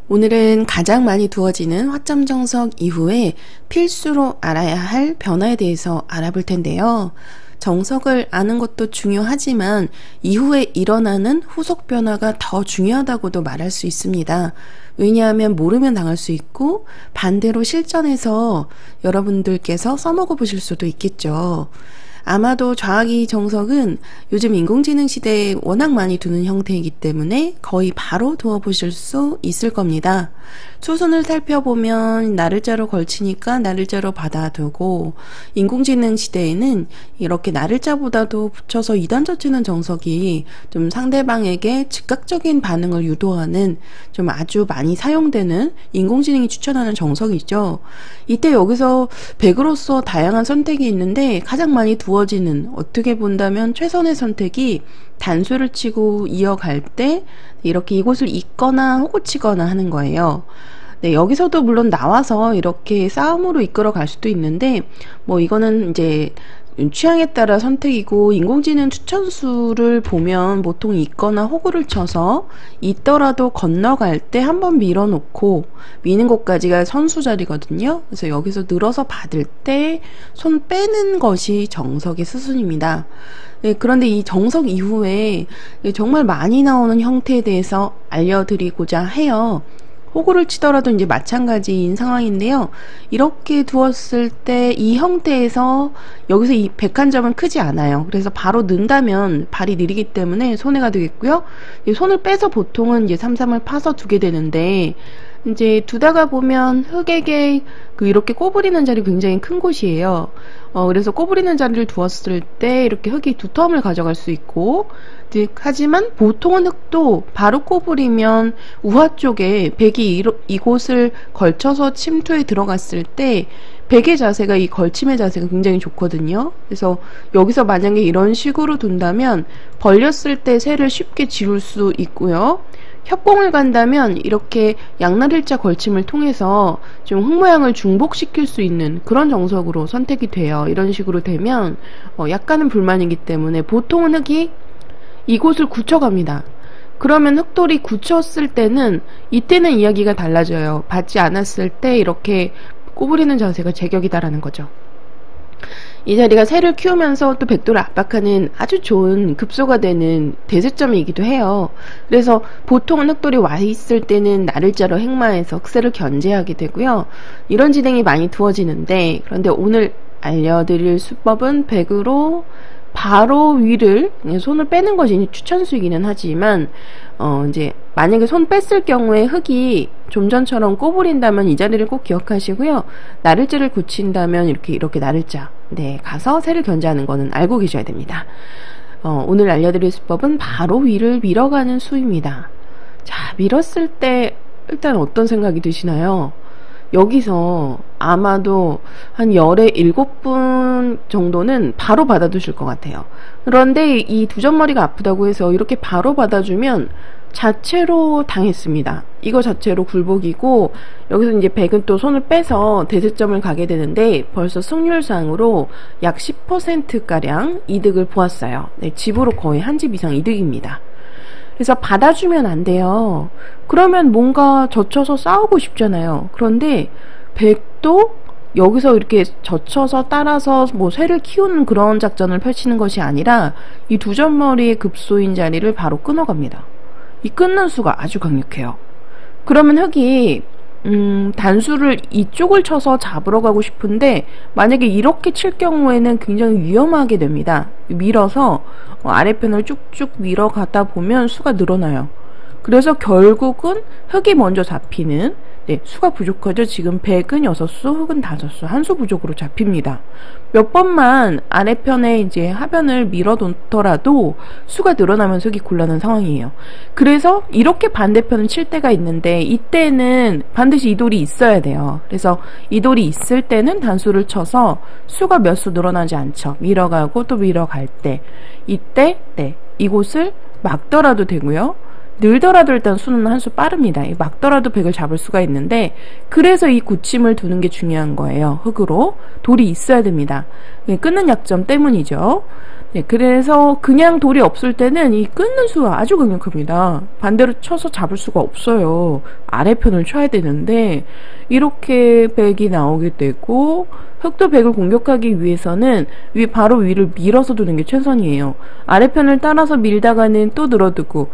오늘은 가장 많이 두어지는 화점 정석 이후에 필수로 알아야 할 변화에 대해서 알아볼 텐데요. 정석을 아는 것도 중요하지만 이후에 일어나는 후속 변화가 더 중요하다고도 말할 수 있습니다. 왜냐하면 모르면 당할 수 있고 반대로 실전에서 여러분들께서 써먹어 보실 수도 있겠죠. 아마도 좌악이 정석은 요즘 인공지능 시대에 워낙 많이 두는 형태이기 때문에 거의 바로 두어보실 수 있을 겁니다. 초순을 살펴보면 나를자로 걸치니까 나를자로 받아두고, 인공지능 시대에는 이렇게 나를자보다도 붙여서 2단자 치는 정석이 좀 상대방에게 즉각적인 반응을 유도하는 좀 아주 많이 사용되는 인공지능이 추천하는 정석이죠. 이때 여기서 백으로서 다양한 선택이 있는데 가장 많이 두어지는, 어떻게 본다면 최선의 선택이 단수를 치고 이어갈 때 이렇게 이곳을 잇거나 호구 치거나 하는 거예요. 네, 여기서도 물론 나와서 이렇게 싸움으로 이끌어 갈 수도 있는데, 뭐 이거는 이제 취향에 따라 선택이고, 인공지능 추천수를 보면 보통 잇거나 호구를 쳐서 있더라도 건너갈 때 한번 밀어놓고, 미는 곳까지가 선수 자리거든요. 그래서 여기서 늘어서 받을 때 손 빼는 것이 정석의 수순입니다. 네, 그런데 이 정석 이후에 정말 많이 나오는 형태에 대해서 알려드리고자 해요. 호구를 치더라도 이제 마찬가지인 상황인데요. 이렇게 두었을 때 이 형태에서 여기서 이 백한점은 크지 않아요. 그래서 바로 넣는다면 발이 느리기 때문에 손해가 되겠고요. 손을 빼서 보통은 이제 삼삼을 파서 두게 되는데, 이제 두다가 보면 흑에게 이렇게 꼬부리는 자리 굉장히 큰 곳이에요. 그래서 꼬부리는 자리를 두었을 때 이렇게 흑이 두 텀을 가져갈 수 있고, 하지만 보통은 흑도 바로 꼬부리면 우하 쪽에 백이 이곳을 걸쳐서 침투에 들어갔을 때 백의 자세가, 이 걸침의 자세가 굉장히 좋거든요. 그래서 여기서 만약에 이런 식으로 둔다면 벌렸을 때 새를 쉽게 지울 수 있고요. 협공을 간다면 이렇게 양날일자 걸침을 통해서 좀 흑 모양을 중복시킬 수 있는 그런 정석으로 선택이 돼요. 이런 식으로 되면 약간은 불만이기 때문에 보통은 흑이 이곳을 굳혀갑니다. 그러면 흑돌이 굳혔을 때는, 이때는 이야기가 달라져요. 받지 않았을 때 이렇게 꼬부리는 자세가 제격이다라는 거죠. 이 자리가 새를 키우면서 또 백돌을 압박하는 아주 좋은 급소가 되는 대세점이기도 해요. 그래서 보통은 흑돌이 와 있을 때는 나를자로 행마해서 흑새를 견제하게 되고요. 이런 진행이 많이 두어지는데, 그런데 오늘 알려드릴 수법은 백으로 바로 위를 손을 빼는 것이 추천수이기는 하지만, 이제 만약에 손 뺐을 경우에 흑이 좀 전처럼 꼬부린다면 이 자리를 꼭 기억하시고요. 나를자를 굳힌다면 이렇게 나를자, 네, 가서 새를 견제하는 거는 알고 계셔야 됩니다. 오늘 알려드릴 수법은 바로 위를 밀어가는 수입니다. 자, 밀었을 때 일단 어떤 생각이 드시나요? 여기서 아마도 한 열에 7분 정도는 바로 받아두실 것 같아요. 그런데 이 두점머리가 아프다고 해서 이렇게 바로 받아주면 자체로 당했습니다. 이거 자체로 굴복이고, 여기서 이제 백은 또 손을 빼서 대세점을 가게 되는데 벌써 승률상으로 약 10%가량 이득을 보았어요. 네, 집으로 거의 한 집 이상 이득입니다. 그래서 받아주면 안 돼요. 그러면 뭔가 젖혀서 싸우고 싶잖아요. 그런데 백도 여기서 이렇게 젖혀서 따라서 뭐 새를 키우는 그런 작전을 펼치는 것이 아니라 이 두점머리의 급소인 자리를 바로 끊어갑니다. 이 끊는 수가 아주 강력해요. 그러면 흑이 단수를 이쪽을 쳐서 잡으러 가고 싶은데, 만약에 이렇게 칠 경우에는 굉장히 위험하게 됩니다. 밀어서 아래편을 쭉쭉 밀어가다 보면 수가 늘어나요. 그래서 결국은 흑이 먼저 잡히는, 네, 수가 부족하죠. 지금 백은 6수, 흑은 5수, 한 수 부족으로 잡힙니다. 몇 번만 아래편에 이제 하변을 밀어놓더라도 수가 늘어나면서 흑이 곤란한 상황이에요. 그래서 이렇게 반대편을 칠 때가 있는데, 이때는 반드시 이 돌이 있어야 돼요. 그래서 이 돌이 있을 때는 단수를 쳐서 수가 몇 수 늘어나지 않죠. 밀어가고 또 밀어갈 때, 이때, 네, 이곳을 막더라도 되고요. 늘더라도 일단 수는 한 수 빠릅니다. 막더라도 백을 잡을 수가 있는데, 그래서 이 굳힘을 두는 게 중요한 거예요. 흑으로 돌이 있어야 됩니다. 끊는 약점 때문이죠. 네, 그래서 그냥 돌이 없을 때는 이 끊는 수가 아주 강력합니다. 반대로 쳐서 잡을 수가 없어요. 아래편을 쳐야 되는데 이렇게 백이 나오게 되고, 흑도 백을 공격하기 위해서는 바로 위를 밀어서 두는 게 최선이에요. 아래편을 따라서 밀다가는 또 늘어두고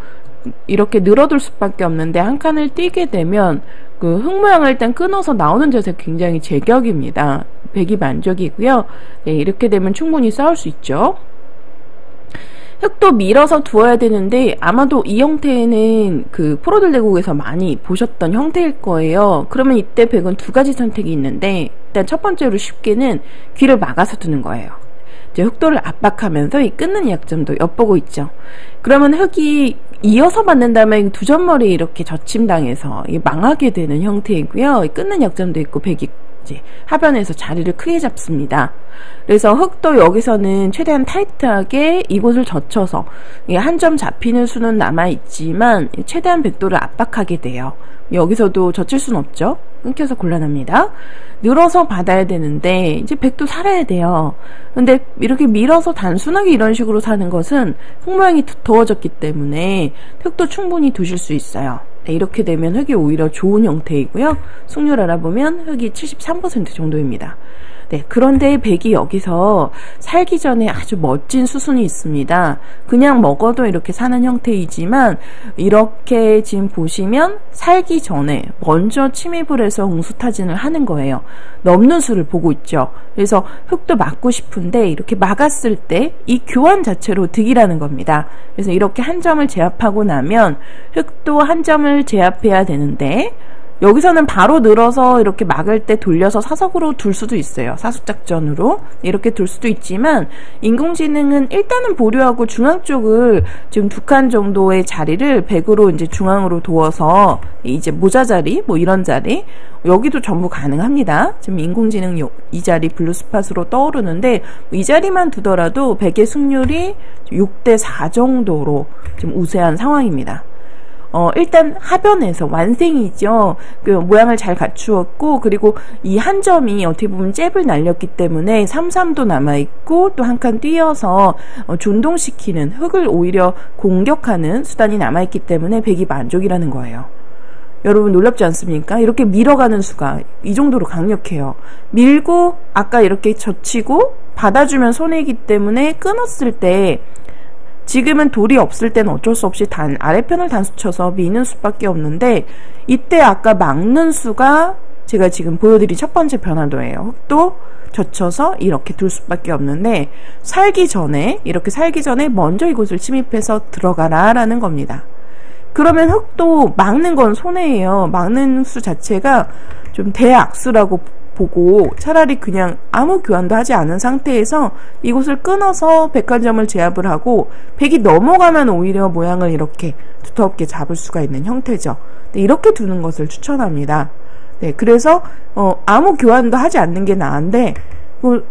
이렇게 늘어둘 수밖에 없는데, 한 칸을 띄게 되면 그 흙 모양을 일단 끊어서 나오는 자세가 굉장히 제격입니다. 백이 만족이고요. 네, 이렇게 되면 충분히 싸울 수 있죠. 흙도 밀어서 두어야 되는데, 아마도 이 형태는 그 프로들 대국에서 많이 보셨던 형태일 거예요. 그러면 이때 백은 두 가지 선택이 있는데, 일단 첫 번째로 쉽게는 귀를 막아서 두는 거예요. 이제 흑도를 압박하면서 이 끊는 약점도 엿보고 있죠. 그러면 흑이 이어서 맞는다면 두 점머리 이렇게 젖힘당해서 망하게 되는 형태이고요. 끊는 약점도 있고, 백이 이제 하변에서 자리를 크게 잡습니다. 그래서 흑도 여기서는 최대한 타이트하게 이곳을 젖혀서 한 점 잡히는 수는 남아있지만 최대한 백도를 압박하게 돼요. 여기서도 젖힐 수는 없죠. 끊겨서 곤란합니다. 늘어서 받아야 되는데 이제 백도 살아야 돼요. 근데 이렇게 밀어서 단순하게 이런 식으로 사는 것은 흙 모양이 두터워졌기 때문에 흙도 충분히 두실 수 있어요. 네, 이렇게 되면 흙이 오히려 좋은 형태이고요. 승률 알아보면 흙이 73% 정도입니다. 네, 그런데 백이 여기서 살기 전에 아주 멋진 수순이 있습니다. 그냥 먹어도 이렇게 사는 형태이지만, 이렇게 지금 보시면 살기 전에 먼저 침입을 해서 응수타진을 하는 거예요. 넘는 수를 보고 있죠. 그래서 흙도 막고 싶은데 이렇게 막았을 때 이 교환 자체로 득이라는 겁니다. 그래서 이렇게 한 점을 제압하고 나면 흙도 한 점을 제압해야 되는데, 여기서는 바로 늘어서 이렇게 막을 때 돌려서 사석으로 둘 수도 있어요. 사숙작전으로 이렇게 둘 수도 있지만, 인공지능은 일단은 보류하고 중앙 쪽을 지금 두 칸 정도의 자리를 백으로 이제 중앙으로 두어서 이제 모자 자리, 뭐 이런 자리, 여기도 전부 가능합니다. 지금 인공지능 이 자리 블루스팟으로 떠오르는데, 이 자리만 두더라도 백의 승률이 6대4 정도로 지금 우세한 상황입니다. 일단 하변에서 완생이죠. 그 모양을 잘 갖추었고, 그리고 이 한 점이 어떻게 보면 잽을 날렸기 때문에 3-3도 남아있고, 또 한 칸 뛰어서 존동시키는, 흙을 오히려 공격하는 수단이 남아있기 때문에 백이 만족이라는 거예요. 여러분 놀랍지 않습니까? 이렇게 밀어가는 수가 이 정도로 강력해요. 밀고 아까 이렇게 젖히고 받아주면 손해이기 때문에 끊었을 때, 지금은 돌이 없을 때는 어쩔 수 없이 아래편을 단수 쳐서 미는 수밖에 없는데, 이때 아까 막는 수가 제가 지금 보여드린 첫 번째 변화도예요. 흙도 젖혀서 이렇게 둘 수밖에 없는데, 이렇게 살기 전에 먼저 이곳을 침입해서 들어가라 라는 겁니다. 그러면 흙도 막는 건 손해예요. 막는 수 자체가 좀 대악수라고 보고, 차라리 그냥 아무 교환도 하지 않은 상태에서 이곳을 끊어서 백한점을 제압을 하고, 백이 넘어가면 오히려 모양을 이렇게 두텁게 잡을 수가 있는 형태죠. 네, 이렇게 두는 것을 추천합니다. 네, 그래서 아무 교환도 하지 않는 게 나은데,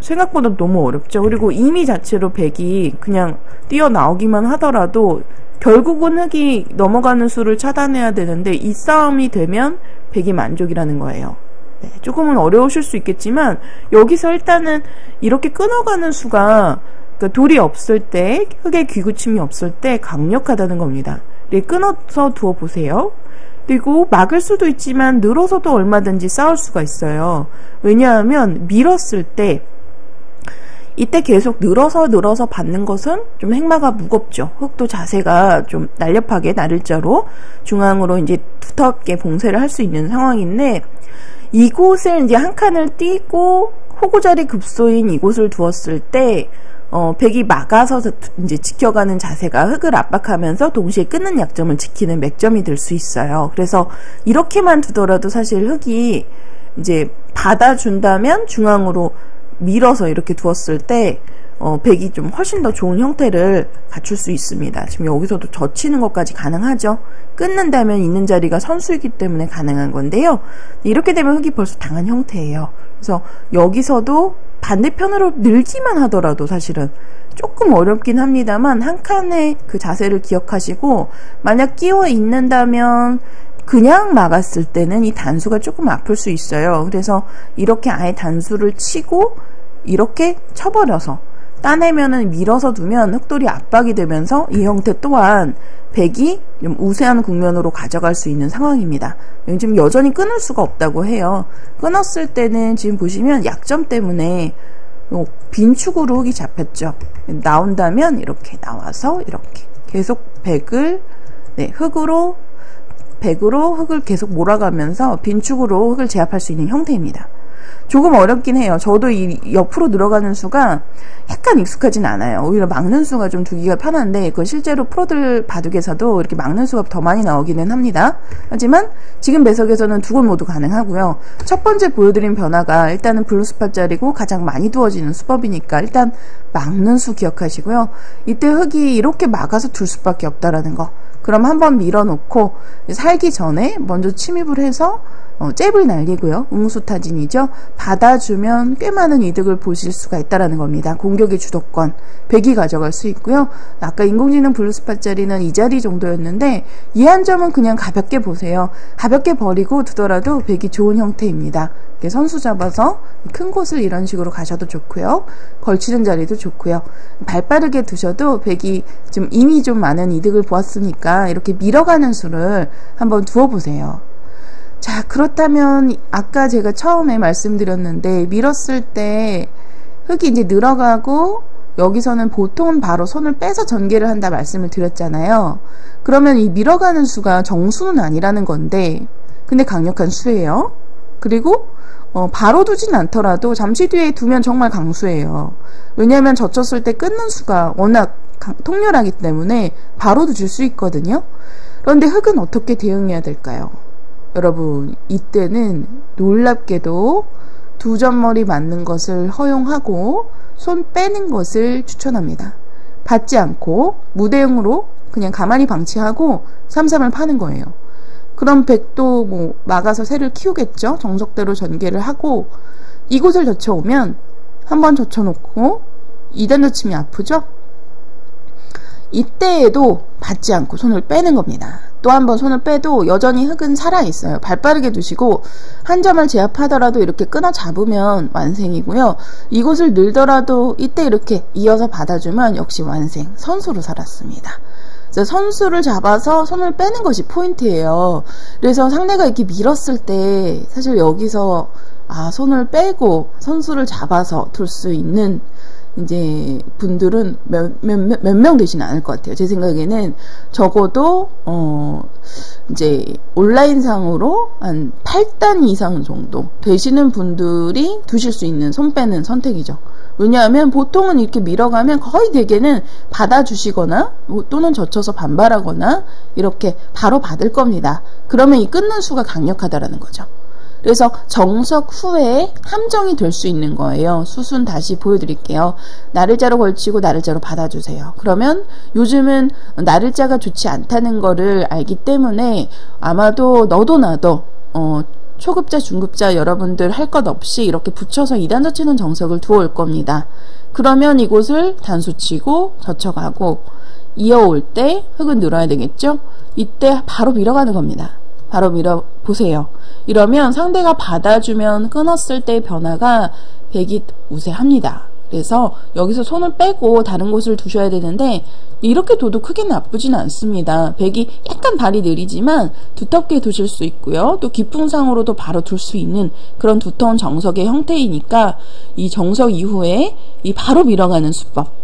생각보다 너무 어렵죠. 그리고 이미 자체로 백이 그냥 뛰어나오기만 하더라도 결국은 흙이 넘어가는 수를 차단해야 되는데, 이 싸움이 되면 백이 만족이라는 거예요. 네, 조금은 어려우실 수 있겠지만, 여기서 일단은 이렇게 끊어가는 수가, 그러니까 돌이 없을 때, 흙의 귀구침이 없을 때 강력하다는 겁니다. 네, 끊어서 두어 보세요. 그리고 막을 수도 있지만 늘어서도 얼마든지 싸울 수가 있어요. 왜냐하면 밀었을 때, 이때 계속 늘어서 받는 것은 좀 행마가 무겁죠. 흙도 자세가 좀 날렵하게 나를자로 중앙으로 이제 두텁게 봉쇄를 할 수 있는 상황인데, 이곳을 이제 한 칸을 띄고 호구자리 급소인 이곳을 두었을 때, 백이 막아서 이제 지켜가는 자세가 흙을 압박하면서 동시에 끊는 약점을 지키는 맥점이 될 수 있어요. 그래서 이렇게만 두더라도 사실 흙이 이제 받아준다면 중앙으로 밀어서 이렇게 두었을 때 백이 좀 훨씬 더 좋은 형태를 갖출 수 있습니다. 지금 여기서도 젖히는 것까지 가능하죠. 끊는다면 있는 자리가 선수이기 때문에 가능한 건데요. 이렇게 되면 흙이 벌써 당한 형태예요. 그래서 여기서도 반대편으로 늘기만 하더라도 사실은 조금 어렵긴 합니다만, 한 칸의 그 자세를 기억하시고, 만약 끼워 있는다면 그냥 막았을 때는 이 단수가 조금 아플 수 있어요. 그래서 이렇게 아예 단수를 치고 이렇게 쳐버려서 따내면은 밀어서 두면 흑돌이 압박이 되면서 이 형태 또한 백이 좀 우세한 국면으로 가져갈 수 있는 상황입니다. 지금 여전히 끊을 수가 없다고 해요. 끊었을 때는 지금 보시면 약점 때문에 빈축으로 흑이 잡혔죠. 나온다면 이렇게 나와서 이렇게 계속 백을 백으로 흑을 계속 몰아가면서 빈축으로 흑을 제압할 수 있는 형태입니다. 조금 어렵긴 해요. 저도 이 옆으로 늘어가는 수가 약간 익숙하진 않아요. 오히려 막는 수가 좀 두기가 편한데 그건 실제로 프로들 바둑에서도 이렇게 막는 수가 더 많이 나오기는 합니다. 하지만 지금 배석에서는 두 곳 모두 가능하고요. 첫 번째 보여드린 변화가 일단은 블루스팟짜리고 가장 많이 두어지는 수법이니까 일단 막는 수 기억하시고요. 이때 흑이 이렇게 막아서 둘 수밖에 없다라는 거. 그럼 한번 밀어놓고 살기 전에 먼저 침입을 해서 잽을 날리고요. 응수타진이죠. 받아주면 꽤 많은 이득을 보실 수가 있다라는 겁니다. 공격의 주도권 백이 가져갈 수 있고요. 아까 인공지능 블루스팟짜리는 이 자리 정도였는데 이 한 점은 그냥 가볍게 보세요. 가볍게 버리고 두더라도 백이 좋은 형태입니다. 선수 잡아서 큰 곳을 이런 식으로 가셔도 좋고요. 걸치는 자리도 좋고요. 발 빠르게 두셔도 백이 좀 이미 좀 많은 이득을 보았으니까 이렇게 밀어가는 수를 한번 두어보세요. 자, 그렇다면 아까 제가 처음에 말씀드렸는데 밀었을 때 흑이 이제 늘어가고 여기서는 보통은 바로 손을 빼서 전개를 한다 말씀을 드렸잖아요. 그러면 이 밀어가는 수가 정수는 아니라는 건데 근데 강력한 수예요. 그리고 바로 두진 않더라도 잠시 뒤에 두면 정말 강수예요. 왜냐하면 젖혔을 때 끊는 수가 워낙 통렬하기 때문에 바로도 줄 수 있거든요. 그런데 흑은 어떻게 대응해야 될까요? 여러분, 이때는 놀랍게도 두 점머리 맞는 것을 허용하고 손 빼는 것을 추천합니다. 받지 않고 무대응으로 그냥 가만히 방치하고 삼삼을 파는 거예요. 그럼 백도 뭐 막아서 새를 키우겠죠. 정석대로 전개를 하고 이곳을 젖혀오면 한번 젖혀놓고 2단 젖히면 아프죠. 이때에도 받지 않고 손을 빼는 겁니다. 또 한 번 손을 빼도 여전히 흑은 살아있어요. 발 빠르게 두시고 한 점을 제압하더라도 이렇게 끊어 잡으면 완승이고요. 이곳을 늘더라도 이때 이렇게 이어서 받아주면 역시 완승. 선수로 살았습니다. 선수를 잡아서 손을 빼는 것이 포인트예요. 그래서 상대가 이렇게 밀었을 때 사실 여기서 손을 빼고 선수를 잡아서 둘 수 있는 이제 분들은 몇 명 되지는 않을 것 같아요. 제 생각에는 적어도 이제 온라인상으로 한 8단 이상 정도 되시는 분들이 두실 수 있는 손 빼는 선택이죠. 왜냐하면 보통은 이렇게 밀어가면 거의 대개는 받아주시거나 또는 젖혀서 반발하거나 이렇게 바로 받을 겁니다. 그러면 이 끊는 수가 강력하다라는 거죠. 그래서 정석 후에 함정이 될 수 있는 거예요. 수순 다시 보여드릴게요. 나를자로 걸치고 나를자로 받아주세요. 그러면 요즘은 나를자가 좋지 않다는 거를 알기 때문에 아마도 너도 나도 초급자, 중급자 여러분들 할 것 없이 이렇게 붙여서 2단 젖히는 정석을 두어올 겁니다. 그러면 이곳을 단수 치고 젖혀가고 이어올 때 흑은 늘어야 되겠죠? 이때 바로 밀어가는 겁니다. 바로 밀어보세요. 이러면 상대가 받아주면 끊었을 때의 변화가 백이 우세합니다. 그래서 여기서 손을 빼고 다른 곳을 두셔야 되는데 이렇게 둬도 크게 나쁘진 않습니다. 백이 약간 발이 느리지만 두텁게 두실 수 있고요. 또 기풍상으로도 바로 둘 수 있는 그런 두터운 정석의 형태이니까 이 정석 이후에 이 바로 밀어가는 수법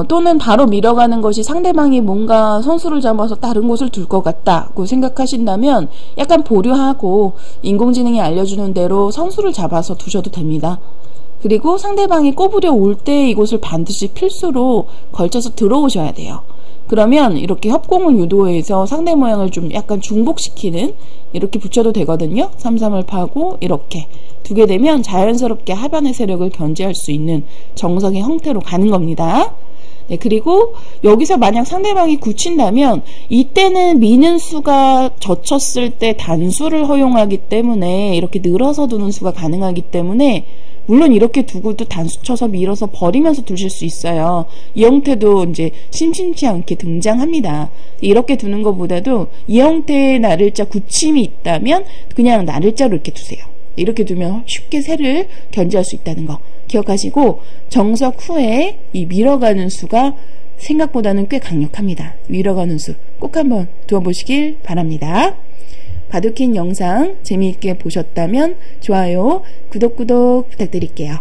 또는 바로 밀어가는 것이 상대방이 뭔가 선수를 잡아서 다른 곳을 둘 것 같다고 생각하신다면 약간 보류하고 인공지능이 알려주는 대로 선수를 잡아서 두셔도 됩니다. 그리고 상대방이 꼬부려 올 때 이곳을 반드시 필수로 걸쳐서 들어오셔야 돼요. 그러면 이렇게 협공을 유도해서 상대 모양을 좀 약간 중복시키는 이렇게 붙여도 되거든요. 삼삼을 파고 이렇게 두게 되면 자연스럽게 하변의 세력을 견제할 수 있는 정석의 형태로 가는 겁니다. 네, 그리고 여기서 만약 상대방이 굳힌다면 이때는 미는 수가 젖혔을 때 단수를 허용하기 때문에 이렇게 늘어서 두는 수가 가능하기 때문에 물론 이렇게 두고도 단수 쳐서 밀어서 버리면서 두실 수 있어요. 이 형태도 이제 심심치 않게 등장합니다. 이렇게 두는 것보다도 이 형태의 나를자 굳힘이 있다면 그냥 나를자로 이렇게 두세요. 이렇게 두면 쉽게 새를 견제할 수 있다는 거 기억하시고, 정석 후에 이 밀어가는 수가 생각보다는 꽤 강력합니다. 밀어가는 수 꼭 한번 두어보시길 바랍니다. 바둑힌 영상 재미있게 보셨다면 좋아요, 구독 부탁드릴게요.